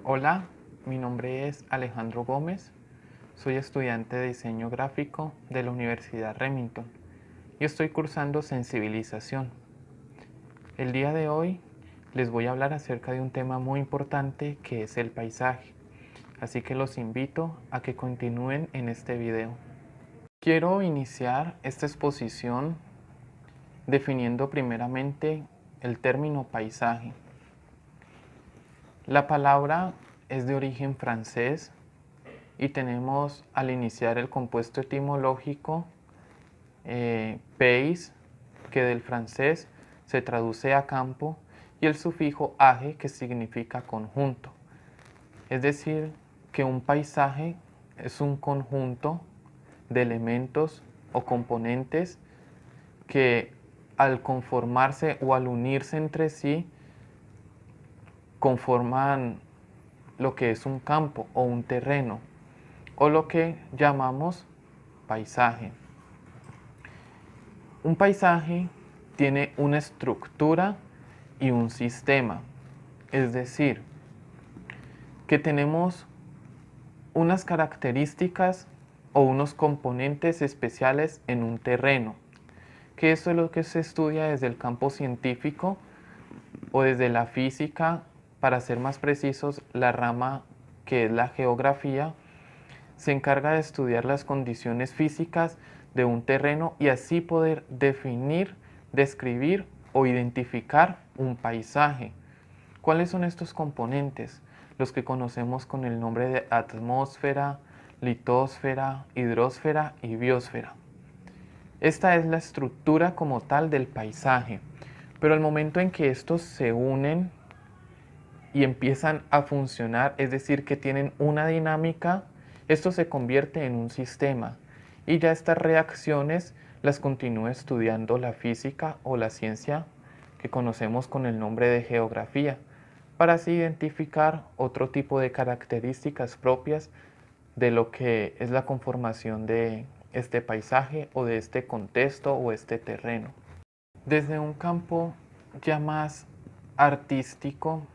Hola, mi nombre es Alejandro Gómez, soy estudiante de diseño gráfico de la Universidad Remington y estoy cursando sensibilización. El día de hoy les voy a hablar acerca de un tema muy importante que es el paisaje, así que los invito a que continúen en este video. Quiero iniciar esta exposición definiendo primeramente el término paisaje. La palabra es de origen francés y tenemos al iniciar el compuesto etimológico pays, que del francés se traduce a campo, y el sufijo age, que significa conjunto. Es decir, que un paisaje es un conjunto de elementos o componentes que al conformarse o al unirse entre sí conforman lo que es un campo o un terreno, o lo que llamamos paisaje. Un paisaje tiene una estructura y un sistema, es decir, que tenemos unas características o unos componentes especiales en un terreno, que eso es lo que se estudia desde el campo científico o desde la física, para ser más precisos, la rama que es la geografía, se encarga de estudiar las condiciones físicas de un terreno y así poder definir, describir o identificar un paisaje. ¿Cuáles son estos componentes? Los que conocemos con el nombre de atmósfera, litosfera, hidrosfera y biosfera. Esta es la estructura como tal del paisaje, pero al momento en que estos se unen y empiezan a funcionar, es decir, que tienen una dinámica, esto se convierte en un sistema y ya estas reacciones las continúa estudiando la física o la ciencia que conocemos con el nombre de geografía, para así identificar otro tipo de características propias de lo que es la conformación de este paisaje o de este contexto o este terreno. Desde un campo ya más artístico,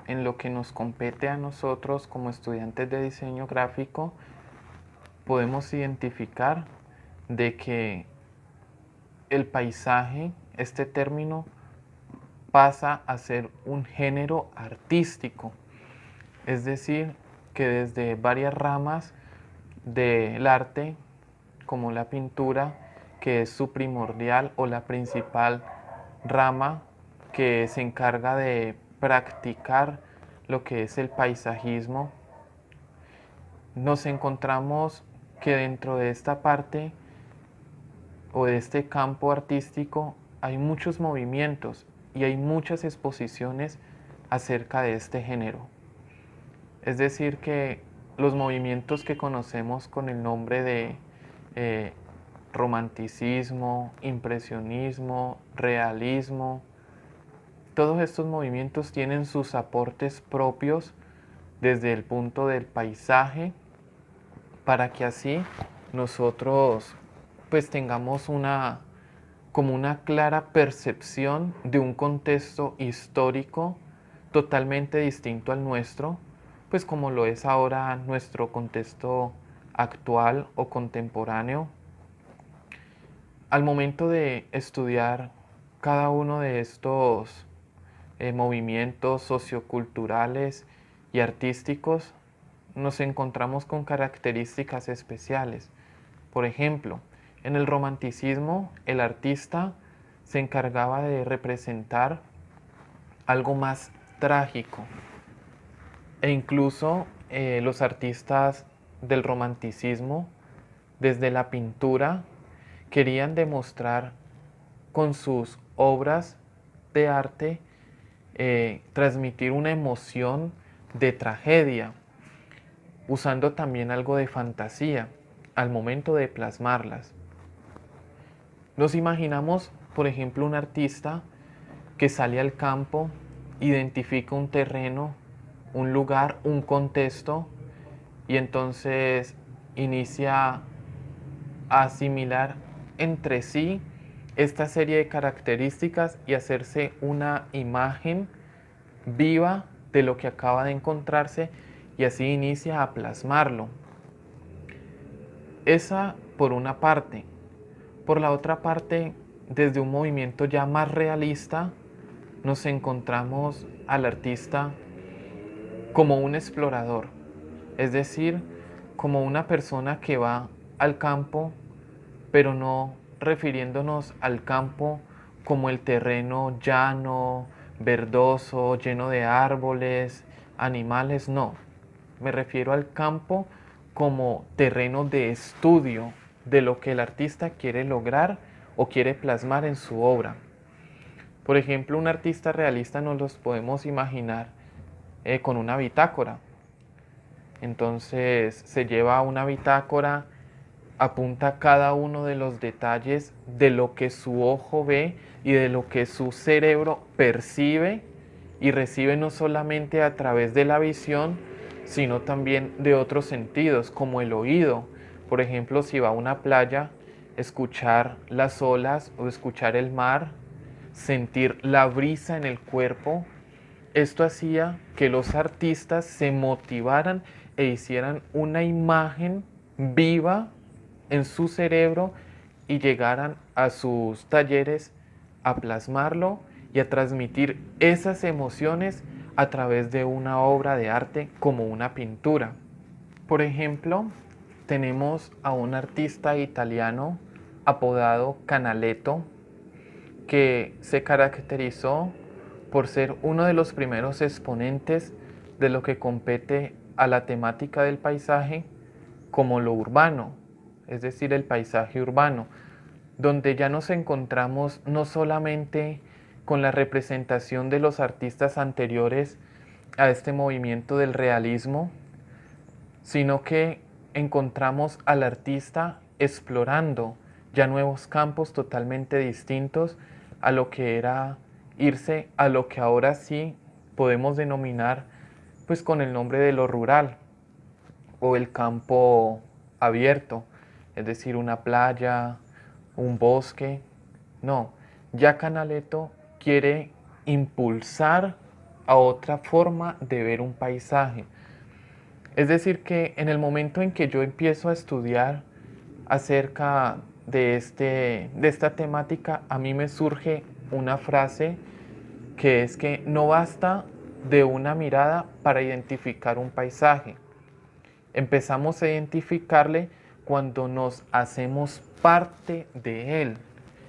en lo que nos compete a nosotros como estudiantes de diseño gráfico, podemos identificar de que el paisaje, este término, pasa a ser un género artístico, es decir, que desde varias ramas del arte, como la pintura, que es su primordial o la principal rama que se encarga de practicar lo que es el paisajismo, nos encontramos que dentro de esta parte o de este campo artístico hay muchos movimientos y hay muchas exposiciones acerca de este género. Es decir, que los movimientos que conocemos con el nombre de romanticismo, impresionismo, realismo, todos estos movimientos tienen sus aportes propios desde el punto del paisaje, para que así nosotros pues tengamos como una clara percepción de un contexto histórico totalmente distinto al nuestro, pues como lo es ahora nuestro contexto actual o contemporáneo. Al momento de estudiar cada uno de estos movimientos socioculturales y artísticos, nos encontramos con características especiales. Por ejemplo, en el romanticismo, el artista se encargaba de representar algo más trágico, e incluso los artistas del romanticismo, desde la pintura, querían demostrar con sus obras de arte, transmitir una emoción de tragedia, usando también algo de fantasía al momento de plasmarlas. Nos imaginamos, por ejemplo, un artista que sale al campo, identifica un terreno, un lugar, un contexto, y entonces inicia a asimilar entre sí esta serie de características y hacerse una imagen viva de lo que acaba de encontrarse y así inicia a plasmarlo. Esa por una parte. Por la otra parte, desde un movimiento ya más realista, nos encontramos al artista como un explorador, es decir, como una persona que va al campo, pero no refiriéndonos al campo como el terreno llano, verdoso, lleno de árboles, animales, no. Me refiero al campo como terreno de estudio de lo que el artista quiere lograr o quiere plasmar en su obra. Por ejemplo, un artista realista nos los podemos imaginar con una bitácora. Entonces se lleva una bitácora, apunta cada uno de los detalles de lo que su ojo ve y de lo que su cerebro percibe y recibe no solamente a través de la visión, sino también de otros sentidos, como el oído. Por ejemplo, si va a una playa, escuchar las olas o escuchar el mar, sentir la brisa en el cuerpo. Esto hacía que los artistas se motivaran e hicieran una imagen viva en su cerebro y llegaran a sus talleres a plasmarlo y a transmitir esas emociones a través de una obra de arte como una pintura. Por ejemplo, tenemos a un artista italiano apodado Canaletto, que se caracterizó por ser uno de los primeros exponentes de lo que compete a la temática del paisaje como lo urbano, es decir, el paisaje urbano, donde ya nos encontramos no solamente con la representación de los artistas anteriores a este movimiento del realismo, sino que encontramos al artista explorando ya nuevos campos totalmente distintos a lo que era irse a lo que ahora sí podemos denominar pues con el nombre de lo rural o el campo abierto, es decir, una playa, un bosque. No, ya Canaletto quiere impulsar a otra forma de ver un paisaje. Es decir, que en el momento en que yo empiezo a estudiar acerca de esta temática, a mí me surge una frase que es que no basta de una mirada para identificar un paisaje. Empezamos a identificarle cuando nos hacemos parte de él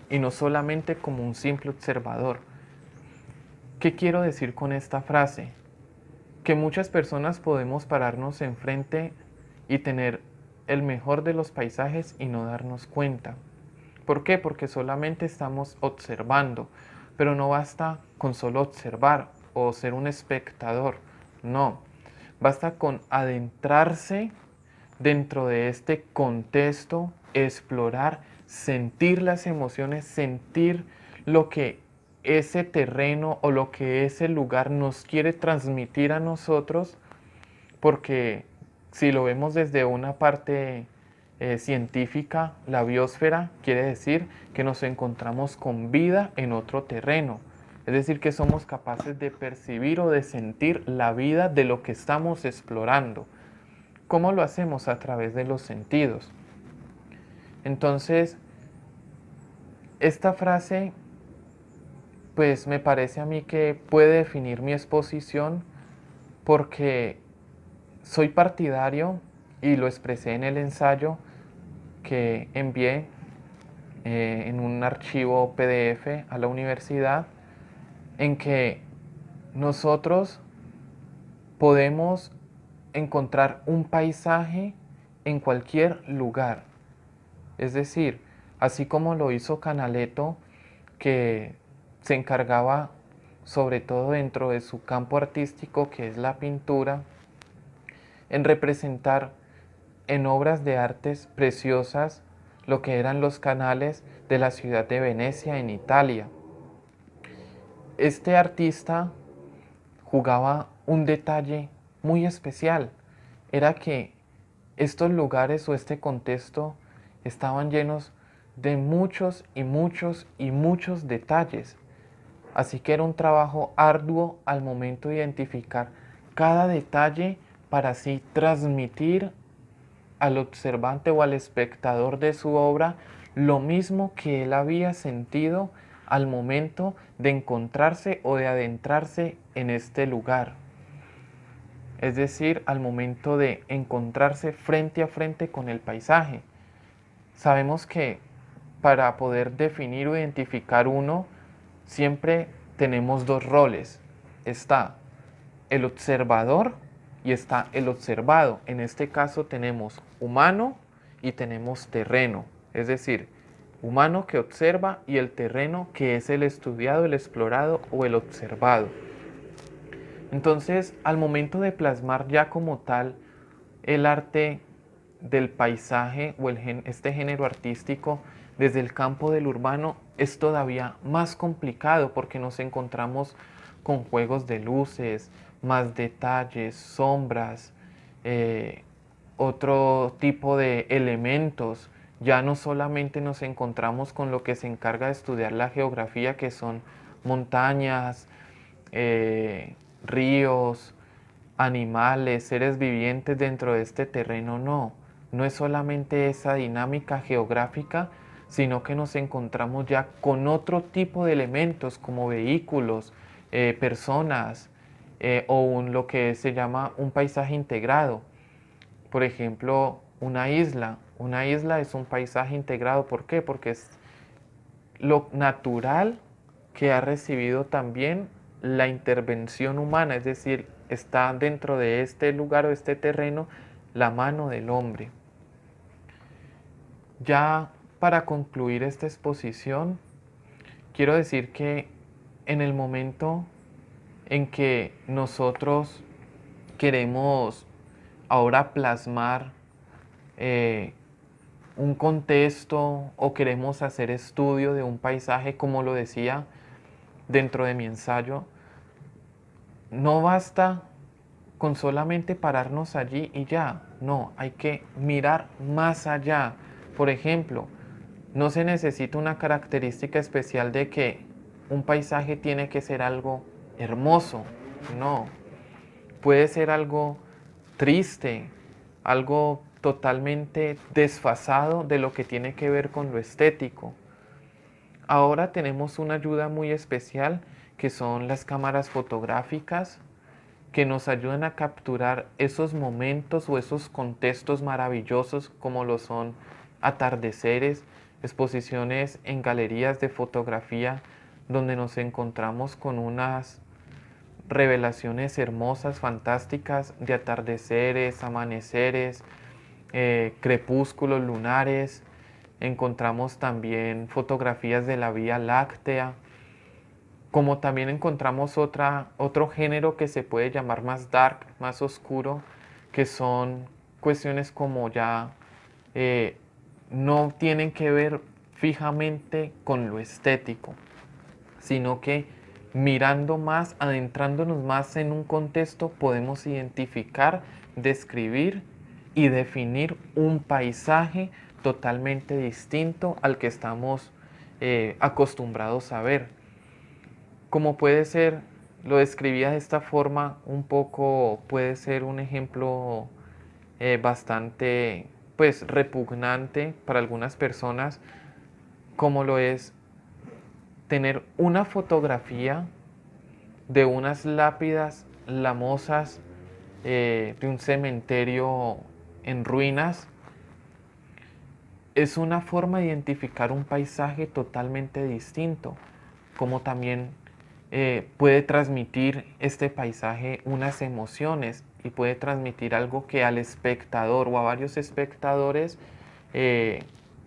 y no solamente como un simple observador. ¿Qué quiero decir con esta frase? Que muchas personas podemos pararnos enfrente y tener el mejor de los paisajes y no darnos cuenta. ¿Por qué? Porque solamente estamos observando, pero no basta con solo observar o ser un espectador, no. Basta con adentrarse dentro de este contexto, explorar, sentir las emociones, sentir lo que ese terreno o lo que ese lugar nos quiere transmitir a nosotros, porque si lo vemos desde una parte científica, la biosfera quiere decir que nos encontramos con vida en otro terreno. Es decir, que somos capaces de percibir o de sentir la vida de lo que estamos explorando. ¿Cómo lo hacemos? A través de los sentidos. Entonces, esta frase, pues me parece a mí que puede definir mi exposición porque soy partidario, y lo expresé en el ensayo que envié en un archivo PDF a la universidad, en que nosotros podemos encontrar un paisaje en cualquier lugar. Es decir, así como lo hizo Canaletto, que se encargaba sobre todo dentro de su campo artístico, que es la pintura, en representar en obras de artes preciosas lo que eran los canales de la ciudad de Venecia en Italia. Este artista jugaba un detalle muy especial, era que estos lugares o este contexto estaban llenos de muchos y muchos y muchos detalles. Así que era un trabajo arduo al momento de identificar cada detalle para así transmitir al observante o al espectador de su obra lo mismo que él había sentido al momento de encontrarse o de adentrarse en este lugar. Es decir, al momento de encontrarse frente a frente con el paisaje. Sabemos que para poder definir o identificar uno, siempre tenemos dos roles. Está el observador y está el observado. En este caso tenemos humano y tenemos terreno. Es decir, humano que observa y el terreno que es el estudiado, el explorado o el observado. Entonces, al momento de plasmar ya como tal el arte del paisaje o este género artístico desde el campo del urbano es todavía más complicado porque nos encontramos con juegos de luces, más detalles, sombras, otro tipo de elementos. Ya no solamente nos encontramos con lo que se encarga de estudiar la geografía, que son montañas, ríos, animales, seres vivientes dentro de este terreno, no. No es solamente esa dinámica geográfica, sino que nos encontramos ya con otro tipo de elementos como vehículos, personas lo que se llama un paisaje integrado. Por ejemplo, una isla. Una isla es un paisaje integrado. ¿Por qué? Porque es lo natural que ha recibido también la intervención humana, es decir, está dentro de este lugar o este terreno la mano del hombre. Ya para concluir esta exposición, quiero decir que en el momento en que nosotros queremos ahora plasmar un contexto o queremos hacer estudio de un paisaje, como lo decía dentro de mi ensayo, no basta con solamente pararnos allí y ya, no, hay que mirar más allá. Por ejemplo, no se necesita una característica especial de que un paisaje tiene que ser algo hermoso, no, puede ser algo triste, algo totalmente desfasado de lo que tiene que ver con lo estético. Ahora tenemos una ayuda muy especial que son las cámaras fotográficas que nos ayudan a capturar esos momentos o esos contextos maravillosos como lo son atardeceres, exposiciones en galerías de fotografía donde nos encontramos con unas revelaciones hermosas, fantásticas de atardeceres, amaneceres, crepúsculos lunares. Encontramos también fotografías de la Vía Láctea, como también encontramos otro género que se puede llamar más dark, más oscuro, que son cuestiones como ya no tienen que ver fijamente con lo estético, sino que mirando más, adentrándonos más en un contexto, podemos identificar, describir y definir un paisaje totalmente distinto al que estamos acostumbrados a ver. Como puede ser, lo describía de esta forma, un poco puede ser un ejemplo bastante pues repugnante para algunas personas, como lo es tener una fotografía de unas lápidas lamosas de un cementerio en ruinas. Es una forma de identificar un paisaje totalmente distinto, como también puede transmitir este paisaje unas emociones y puede transmitir algo que al espectador o a varios espectadores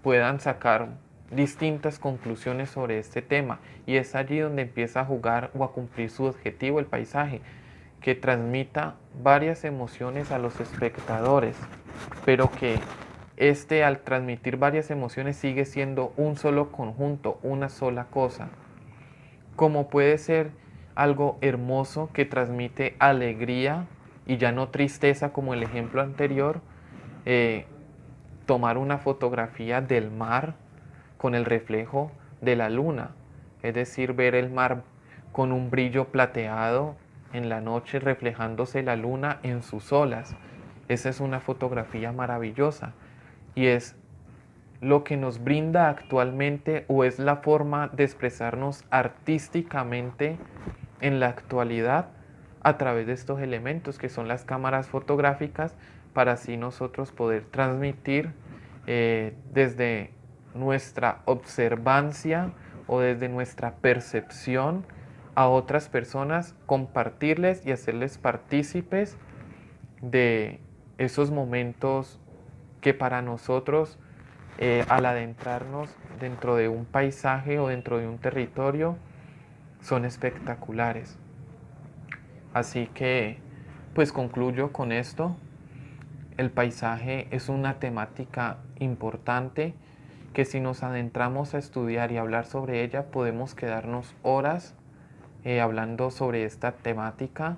puedan sacar distintas conclusiones sobre este tema, y es allí donde empieza a jugar o a cumplir su objetivo el paisaje, que transmita varias emociones a los espectadores, pero que al transmitir varias emociones sigue siendo un solo conjunto, una sola cosa, como puede ser algo hermoso que transmite alegría y ya no tristeza como el ejemplo anterior, tomar una fotografía del mar con el reflejo de la luna, es decir, ver el mar con un brillo plateado en la noche reflejándose la luna en sus olas. Esa es una fotografía maravillosa y es lo que nos brinda actualmente o es la forma de expresarnos artísticamente en la actualidad a través de estos elementos que son las cámaras fotográficas para así nosotros poder transmitir desde nuestra observancia o desde nuestra percepción a otras personas, compartirles y hacerles partícipes de esos momentos que para nosotros al adentrarnos dentro de un paisaje o dentro de un territorio son espectaculares. Así que pues concluyo con esto. El paisaje es una temática importante que si nos adentramos a estudiar y hablar sobre ella podemos quedarnos horas hablando sobre esta temática,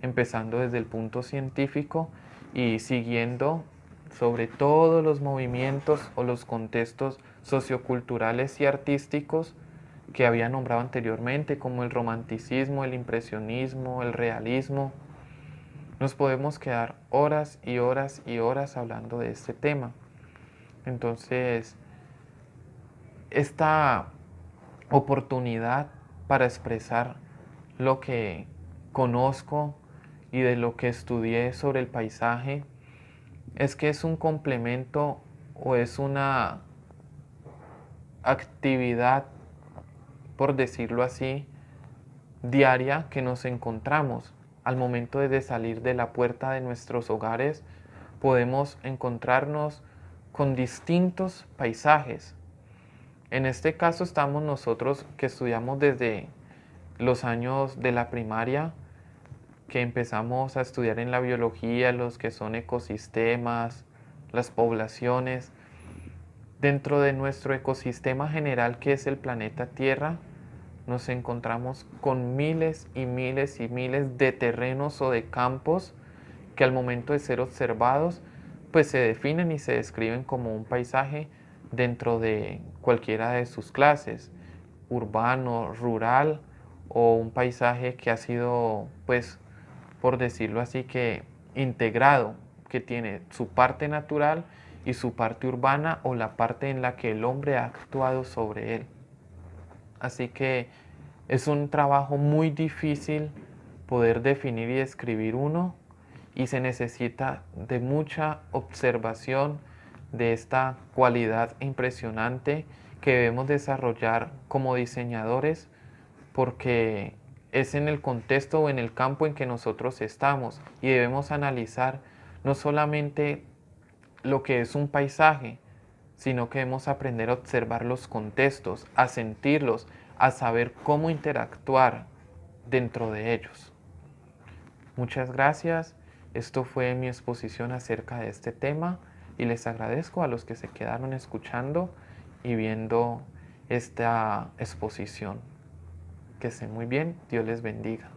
empezando desde el punto científico y siguiendo sobre todos los movimientos o los contextos socioculturales y artísticos que había nombrado anteriormente, como el romanticismo, el impresionismo, el realismo. Nos podemos quedar horas y horas y horas hablando de este tema. Entonces, esta oportunidad para expresar lo que conozco y de lo que estudié sobre el paisaje es que es un complemento o es una actividad, por decirlo así, diaria que nos encontramos. Al momento de salir de la puerta de nuestros hogares, podemos encontrarnos con distintos paisajes. En este caso estamos nosotros que estudiamos desde los años de la primaria, que empezamos a estudiar en la biología, los que son ecosistemas, las poblaciones. Dentro de nuestro ecosistema general, que es el planeta Tierra, nos encontramos con miles y miles y miles de terrenos o de campos que al momento de ser observados, pues se definen y se describen como un paisaje dentro de cualquiera de sus clases, urbano, rural o un paisaje que ha sido, pues, por decirlo así, que integrado, que tiene su parte natural y su parte urbana o la parte en la que el hombre ha actuado sobre él. Así que es un trabajo muy difícil poder definir y describir uno y se necesita de mucha observación de esta cualidad impresionante que debemos desarrollar como diseñadores porque es en el contexto o en el campo en que nosotros estamos y debemos analizar no solamente lo que es un paisaje, sino que debemos aprender a observar los contextos, a sentirlos, a saber cómo interactuar dentro de ellos. Muchas gracias. Esto fue mi exposición acerca de este tema y les agradezco a los que se quedaron escuchando y viendo esta exposición. Que estén muy bien. Dios les bendiga.